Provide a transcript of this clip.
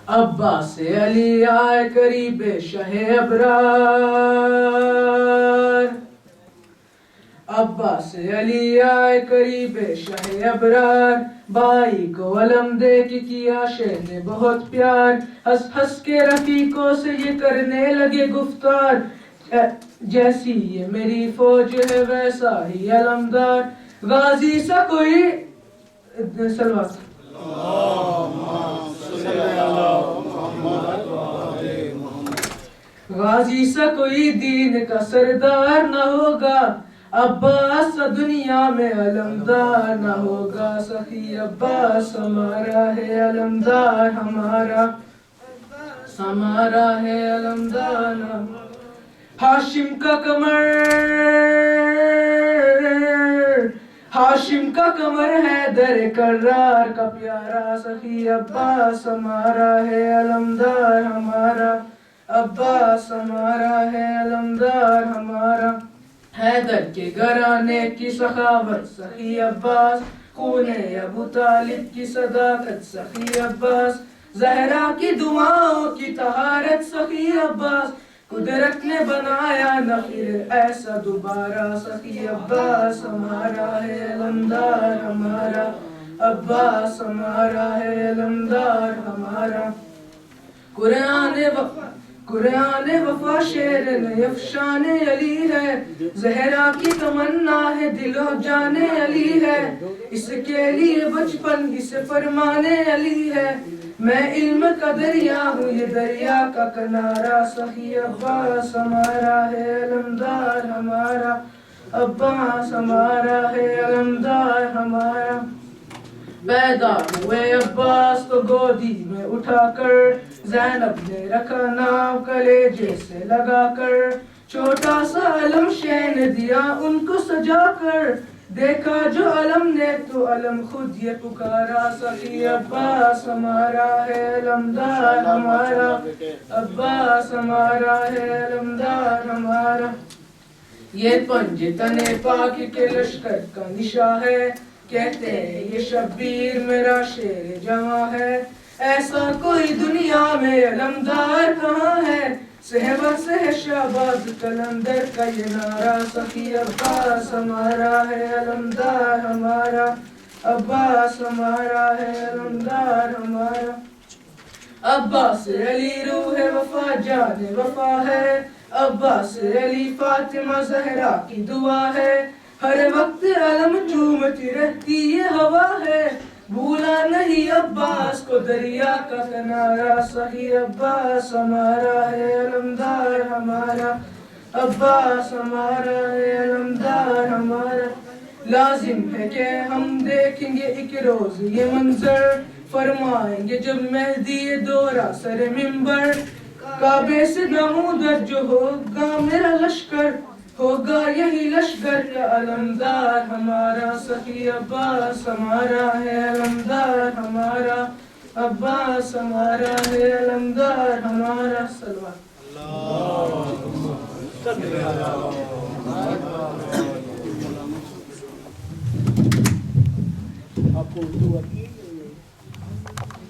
عباس علی آئے قریب شہ ابرار، عباس علی آئے قریب شہ ابرار، بھائی کو علم دے کے کیا شہ نے بہت پیار، ہنس ہنس کے رفیقوں سے یہ کرنے لگے گفتار، جیسی یہ میری فوج ہے ویسا ہی علمدار، غازی سا کوئی سلوات غازی سا کوئی دین کا سردار نہ ہوگا، عباس سا دنیا میں علمدار نہ ہوگا، سخی عباس ہمارا ہے علمدار ہمارا، ہمارا ہے علمدار ہاشم کا کمر، ہاشم کا کمر ہے در کرار کا پیارا، سخی عباس ہمارا ہے علمدار ہمارا، عباس ہمارا ہے علمدار ہمارا، حیدر کے گھرانے کی سخاوت سخی عباس، خون ابو طالب کی صداقت سخی عباس، زہرا کی دعاؤں کی طہارت سخی عباس، قدرت نے بنایا نہ پھر ایسا دوبارہ، سخی عباس ہمارا ہے علمدار ہمارا، عباس ہمارا ہے علمدار ہمارا، قرآن وفا شعر افشان علی ہے، زہرا کی تمنا ہے دل و جان علی ہے، اس کے لیے بچپن اس فرمان علی ہے، میں علم کا دریا ہوں یہ دریا کا کنارہ، سخی عباس ہمارا ہے علمدار ہمارا، عباس ہمارا ہے علمدار ہمارا، پیدا ہوئے عباس کو گودی میں اٹھا کر، زینب نے رکھا نام کلیجے سے لگا کر، چھوٹا سا علم شہ نے دیا ان کو سجا کر، دیکھا جو علم نے تو علم خود یہ پکارا، سخی عباس ہمارا ہے علمدار ہمارا، عباس ہمارا ہے علمدار ہمارا، یہ پنج تنے پاک کے لشکر کا نشاں ہے، کہتے ہیں یہ شبیر میرا شیر جواں ہے، ایسا کوئی دنیا میں علمدار کہاں ہے، صحبہ سے شہباز قلندر کا یہ نعرہ، سخی عباس ہمارا ہے علمدار ہمارا، عباس ہمارا ہے علمدار ہمارا، عباس علی روح وفا جان وفا ہے، عباس علی فاطمہ زہرا کی دعا ہے، ہر وقت علم چومتی رہتی یہ ہوا ہے، بھولا نہیں عباس کو دریا کا کنارہ، سخی عباس ہمارا ہے علمدار ہمارا، عباس ہمارا ہے علمدار ہمارا، لازم ہے کہ ہم دیکھیں گے ایک روز یہ منظر، فرمائیں گے جب مہدی دورہ سر منبر، کعبے سے نمودر جو ہوگا میرا لشکر، ہوگا یہی لشکر کا علمدار ہمارا، سخی عباس ہمارا ہے علمدار ہمارا، عباس ہمارا ہے علمدار ہمارا، صلوات آپ کو